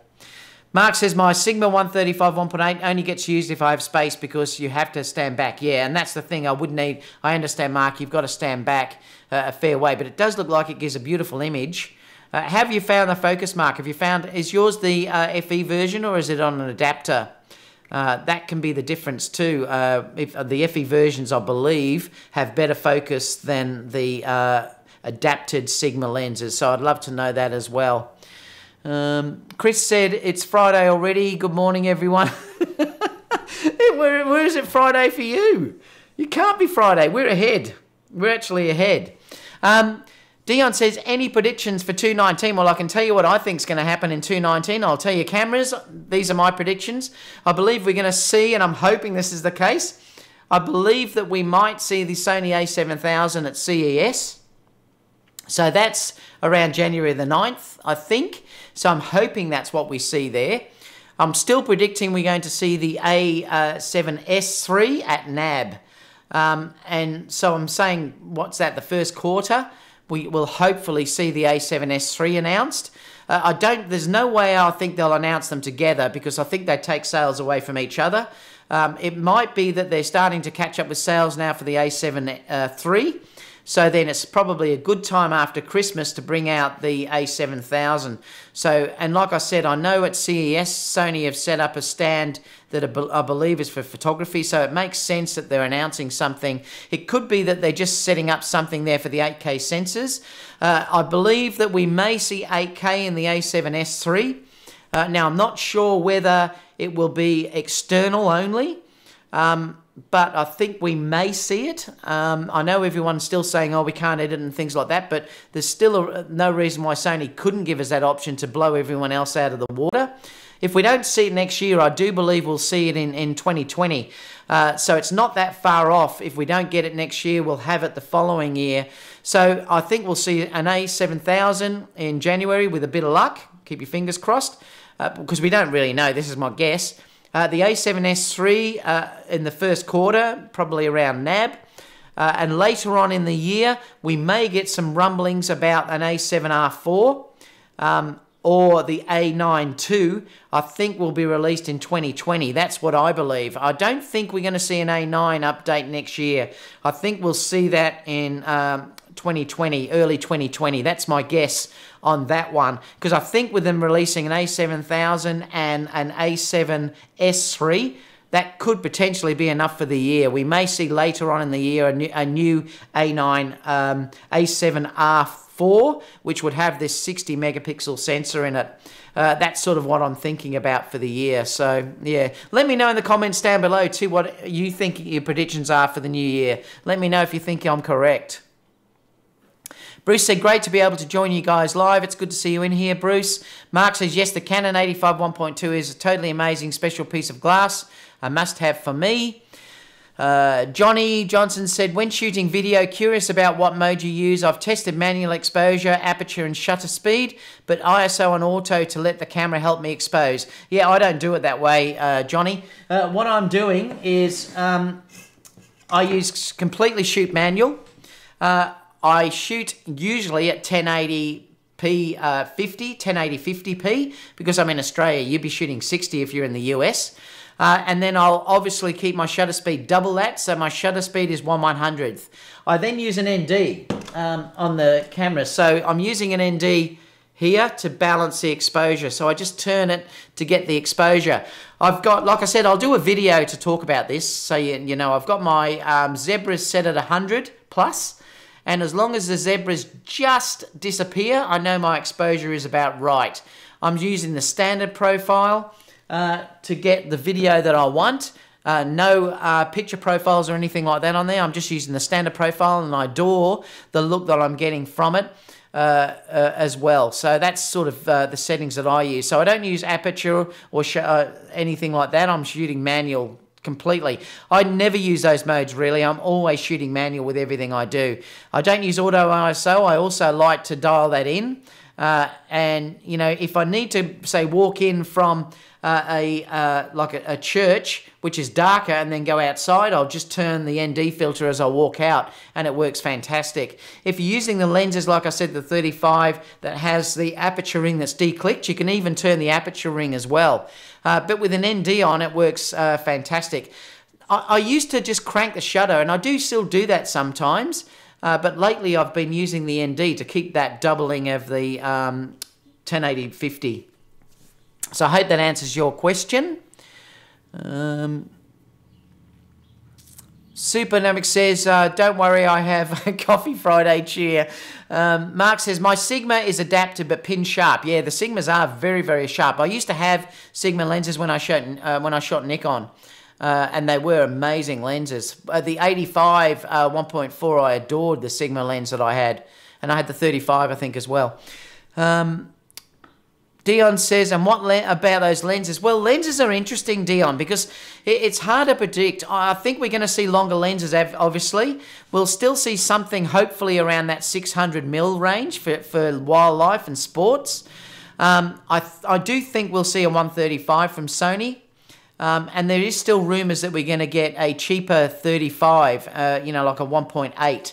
S1: Mark says, my Sigma 135 1.8 only gets used if I have space because you have to stand back. Yeah, and that's the thing I would need. I understand, Mark, you've got to stand back a fair way, but it does look like it gives a beautiful image. Have you found the focus, Mark? Have you found, is yours the FE version or is it on an adapter? That can be the difference too. If the FE versions, I believe, have better focus than the adapted Sigma lenses, so I'd love to know that as well. Chris said, it's Friday already. Good morning, everyone. Where is it Friday for you? You can't be Friday. We're ahead. We're actually ahead. Dion says, any predictions for 219? Well, I can tell you what I think is going to happen in 219. I'll tell you cameras. These are my predictions. I believe we're going to see, and I'm hoping this is the case, I believe that we might see the Sony a7000 at CES. So that's around January the 9th, I think. So I'm hoping that's what we see there. I'm still predicting we're going to see the A7S3 at NAB. And so I'm saying, what's that, the first quarter? We will hopefully see the A7S3 announced. There's no way I think they'll announce them together because I think they take sales away from each other. It might be that they're starting to catch up with sales now for the A7 III. So then it's probably a good time after Christmas to bring out the A7000. So, and like I said, I know at CES, Sony have set up a stand that I believe is for photography. So it makes sense that they're announcing something. It could be that they're just setting up something there for the 8K sensors. I believe that we may see 8K in the A7S III. Now, I'm not sure whether it will be external only. But I think we may see it. I know everyone's still saying, oh, we can't edit and things like that, but there's still no reason why Sony couldn't give us that option to blow everyone else out of the water. If we don't see it next year, I do believe we'll see it in 2020. So it's not that far off. If we don't get it next year, we'll have it the following year. So I think we'll see an A7000 in January with a bit of luck. Keep your fingers crossed, because we don't really know. This is my guess. The A7S III in the first quarter, probably around NAB. And later on in the year, we may get some rumblings about an A7R4 or the A9 II, I think will be released in 2020. That's what I believe. I don't think we're going to see an A9 update next year. I think we'll see that in 2020, early 2020. That's my guess on that one, because I think with them releasing an A7000 and an A7S III, that could potentially be enough for the year. We may see later on in the year a new A9 A7R4, which would have this 60 megapixel sensor in it. That's sort of what I'm thinking about for the year. So, yeah. Let me know in the comments down below, too, what you think your predictions are for the new year. Let me know if you think I'm correct. Bruce said, great to be able to join you guys live. It's good to see you in here, Bruce. Mark says, yes, the Canon 85 1.2 is a totally amazing special piece of glass. A must-have for me. Johnny Johnson said, when shooting video, curious about what mode you use. I've tested manual exposure, aperture and shutter speed, but ISO and auto to let the camera help me expose. Yeah, I don't do it that way, Johnny. What I'm doing is I use completely shoot manual. I shoot usually at 1080p 1080-50p because I'm in Australia. You'd be shooting 60 if you're in the US. And then I'll obviously keep my shutter speed double that, so my shutter speed is 1/100th. I then use an ND on the camera. So I'm using an ND here to balance the exposure. So I just turn it to get the exposure. I've got, like I said, I'll do a video to talk about this. So, you know, I've got my zebras set at 100 plus. And as long as the zebras just disappear, I know my exposure is about right. I'm using the standard profile to get the video that I want. No picture profiles or anything like that on there. I'm just using the standard profile, and I adore the look that I'm getting from it as well. So that's sort of the settings that I use. So I don't use aperture or anything like that. I'm shooting manual completely. I never use those modes really. I'm always shooting manual with everything I do. I don't use auto ISO. I also like to dial that in. And you know, if I need to say walk in from like a church which is darker and then go outside, I'll just turn the ND filter as I walk out, and it works fantastic. If you're using the lenses, like I said, the 35 that has the aperture ring that's declicked, you can even turn the aperture ring as well. But with an ND on, it works fantastic. I used to just crank the shutter, and I do still do that sometimes. But lately I've been using the ND to keep that doubling of the 1080-50. So I hope that answers your question. Superdynamic says, don't worry, I have a Coffee Friday cheer. Mark says, my Sigma is adapted but pin sharp. Yeah, the Sigmas are very, very sharp. I used to have Sigma lenses when I shot Nikon. And they were amazing lenses. The 85 1.4, I adored the Sigma lens that I had. And I had the 35, I think, as well. Dion says, and what about those lenses? Well, lenses are interesting, Dion, because it's hard to predict. I think we're going to see longer lenses, obviously. We'll still see something, hopefully, around that 600mm range for wildlife and sports. I do think we'll see a 135 from Sony. And there is still rumours that we're going to get a cheaper 35, you know, like a 1.8,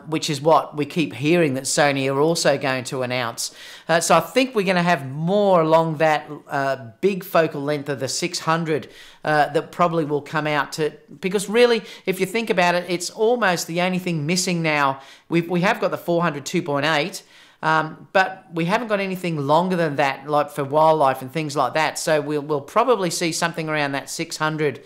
S1: which is what we keep hearing that Sony are also going to announce. So I think we're going to have more along that big focal length of the 600 that probably will come out to, because really, if you think about it, it's almost the only thing missing now. We have got the 400 2.8. But we haven't got anything longer than that, like for wildlife and things like that. So we'll probably see something around that 600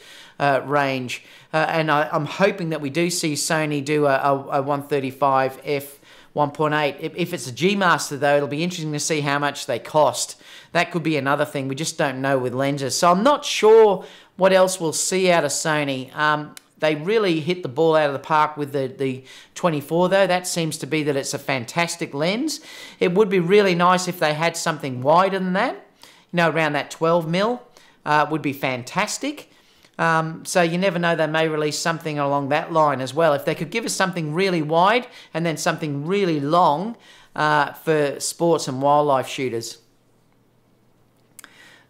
S1: range. And I'm hoping that we do see Sony do a 135 f 1.8. If it's a G Master, though, it'll be interesting to see how much they cost. That could be another thing. We just don't know with lenses. So I'm not sure what else we'll see out of Sony. They really hit the ball out of the park with the 24, though. That seems to be that it's a fantastic lens. It would be really nice if they had something wider than that. You know, around that 12mm would be fantastic. So you never know, they may release something along that line as well. If they could give us something really wide and then something really long for sports and wildlife shooters.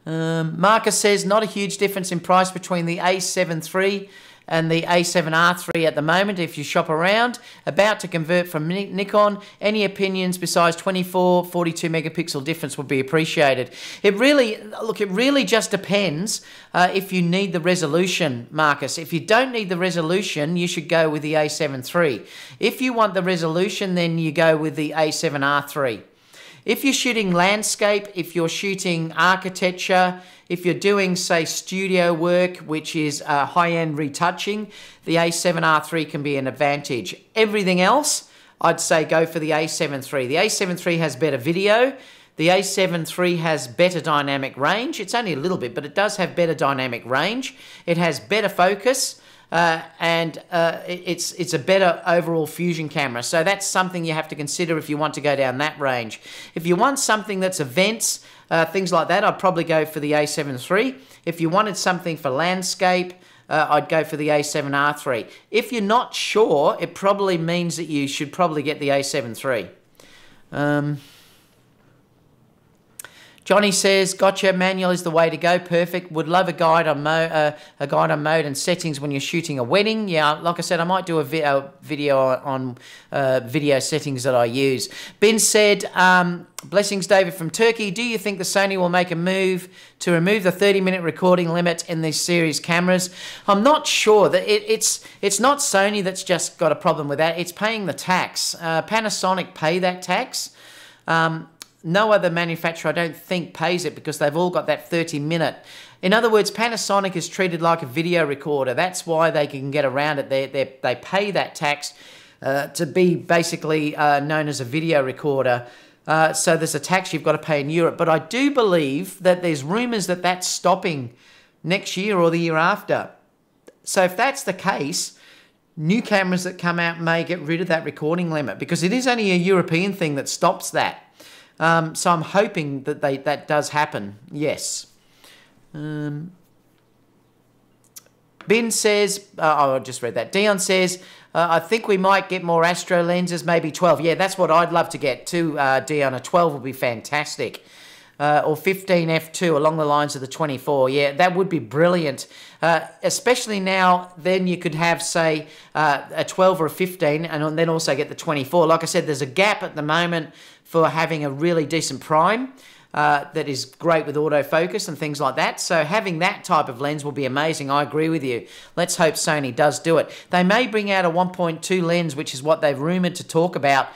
S1: Marcus says, not a huge difference in price between the A7 III and the A7R3 at the moment if you shop around. About to convert from Nikon. Any opinions besides 24, 42 megapixel difference would be appreciated. It really just depends if you need the resolution, Marcus. If you don't need the resolution, you should go with the A7 III. If you want the resolution, then you go with the A7R3. If you're shooting landscape, if you're shooting architecture, if you're doing, say, studio work, which is high-end retouching, the A7R3 can be an advantage. Everything else, I'd say go for the A7 III. The A7 III has better video. The A7 III has better dynamic range. It's only a little bit, but it does have better dynamic range. It has better focus. And it's a better overall fusion camera. So that's something you have to consider if you want to go down that range. If you want something that's events, things like that, I'd probably go for the A7 III. If you wanted something for landscape, I'd go for the A7R3. If you're not sure, it probably means that you should probably get the A7 III. Johnny says, gotcha, manual is the way to go, perfect. Would love a guide on mode and settings when you're shooting a wedding. Yeah, like I said, I might do a video on video settings that I use. Ben said, blessings, David from Turkey. Do you think the Sony will make a move to remove the 30-minute recording limit in these series cameras? I'm not sure. That it's not Sony that's just got a problem with that. It's paying the tax. Panasonic pay that tax. no other manufacturer, I don't think, pays it because they've all got that 30-minute. In other words, Panasonic is treated like a video recorder. That's why they can get around it. They pay that tax to be basically known as a video recorder. So there's a tax you've got to pay in Europe. But I do believe that there's rumours that that's stopping next year or the year after. So if that's the case, new cameras that come out may get rid of that recording limit because it is only a European thing that stops that. So I'm hoping that that does happen. Yes. Ben says, I just read that. Dion says, I think we might get more Astro lenses, maybe 12. Yeah, that's what I'd love to get too, Dion. A 12 would be fantastic. Or 15 f2 along the lines of the 24. Yeah, that would be brilliant. Especially now, then you could have, say, a 12 or a 15 and then also get the 24. Like I said, there's a gap at the moment for having a really decent prime that is great with autofocus and things like that. So having that type of lens will be amazing. I agree with you. Let's hope Sony does do it. They may bring out a 1.2 lens, which is what they've rumoured to talk about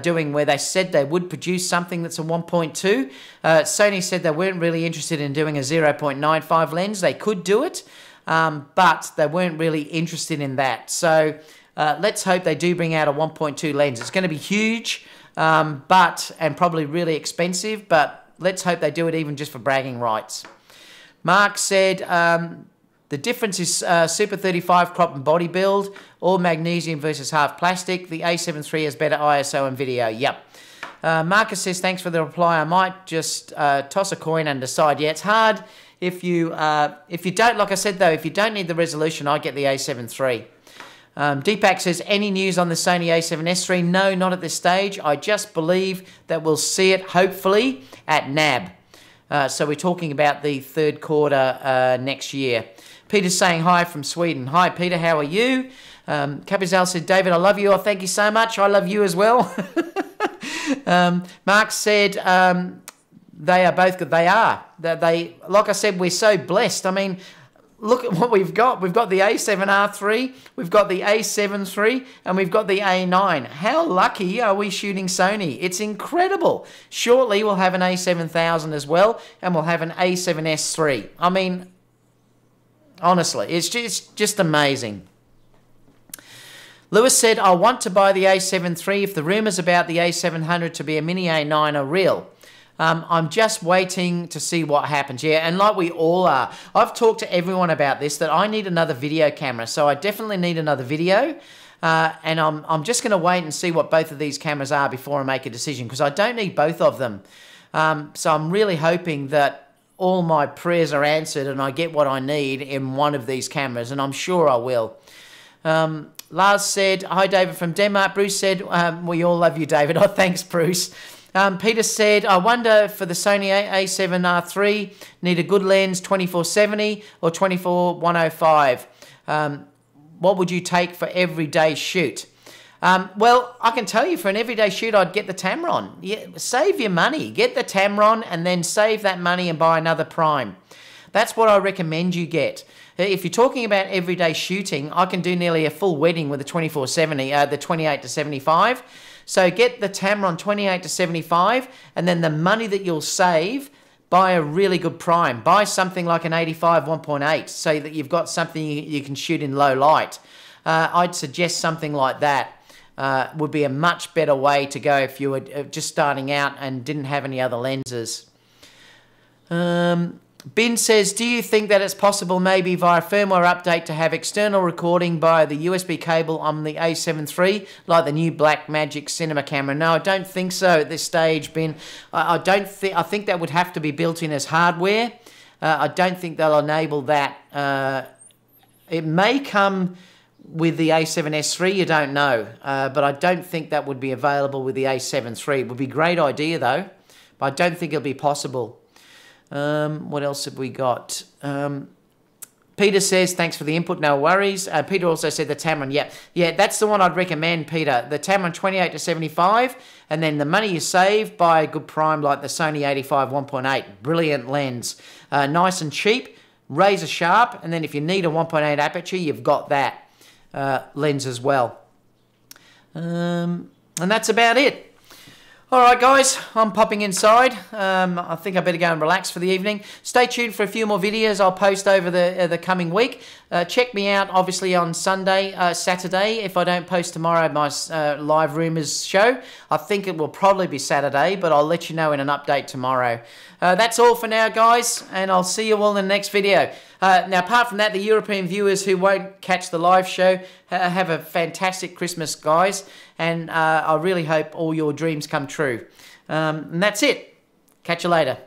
S1: doing, where they said they would produce something that's a 1.2. Sony said they weren't really interested in doing a 0.95 lens. They could do it, but they weren't really interested in that. So let's hope they do bring out a 1.2 lens. It's going to be huge, and probably really expensive, but let's hope they do it even just for bragging rights. Mark said, the difference is Super 35 crop and body build, all magnesium versus half plastic. The A7 III has better ISO and video. Yep. Marcus says, thanks for the reply. I might just toss a coin and decide. Yeah, it's hard if you don't, like I said though, if you don't need the resolution, I get the A7 III. Deepak says, any news on the Sony A7S III? No, not at this stage. I just believe that we'll see it, hopefully, at NAB. So we're talking about the third quarter next year. Peter's saying hi from Sweden. Hi, Peter, how are you? Capizal said, David, I love you. Oh, thank you so much. I love you as well. Mark said, they are both good. They are. Like I said, we're so blessed. I mean, look at what we've got. We've got the A7R3, we've got the A7 III, and we've got the A9. How lucky are we shooting Sony? It's incredible. Shortly, we'll have an A7000 as well, and we'll have an A7S III. I mean, honestly, it's just amazing. Lewis said, I want to buy the A7 III if the rumours about the A700 to be a mini A9 are real. I'm just waiting to see what happens. Yeah, and like we all are. I've talked to everyone about this, that I need another video camera. So I definitely need another video. And I'm just going to wait and see what both of these cameras are before I make a decision, because I don't need both of them. So I'm really hoping that all my prayers are answered and I get what I need in one of these cameras, and I'm sure I will. Lars said, hi, David from Denmark. Bruce said, we all love you, David. Oh, thanks, Bruce. Peter said, I wonder for the Sony A7R3, need a good lens, 24-70 or 24-105. What would you take for everyday shoot? Well, I can tell you for an everyday shoot, I'd get the Tamron. Yeah, save your money. Get the Tamron and then save that money and buy another prime. That's what I recommend you get. If you're talking about everyday shooting, I can do nearly a full wedding with the 24-70, the 28-75. So get the Tamron 28-75, and then the money that you'll save, buy a really good prime. Buy something like an 85 1.8 so that you've got something you can shoot in low light. I'd suggest something like that would be a much better way to go if you were just starting out and didn't have any other lenses. Ben says, do you think that it's possible maybe via firmware update to have external recording via the USB cable on the A7 III, like the new Blackmagic cinema camera? No, I don't think so at this stage, Ben. I think that would have to be built in as hardware. I don't think they'll enable that. It may come with the A7S III, you don't know. But I don't think that would be available with the A7 III. It would be a great idea, though. But I don't think it'll be possible. What else have we got? Peter says, thanks for the input, no worries. Peter also said the Tamron. Yeah, that's the one I'd recommend, Peter. The Tamron 28-75, and then the money you save, buy a good prime like the Sony 85 1.8. Brilliant lens. Nice and cheap, razor sharp, and then if you need a 1.8 aperture, you've got that lens as well. And that's about it. All right, guys, I'm popping inside. I think I better go and relax for the evening. Stay tuned for a few more videos I'll post over the coming week. Check me out, obviously, on Saturday. If I don't post tomorrow, my live rumours show. I think it will probably be Saturday, but I'll let you know in an update tomorrow. That's all for now, guys, and I'll see you all in the next video. Now, apart from that, the European viewers who won't catch the live show, have a fantastic Christmas, guys, and I really hope all your dreams come true. And that's it. Catch you later.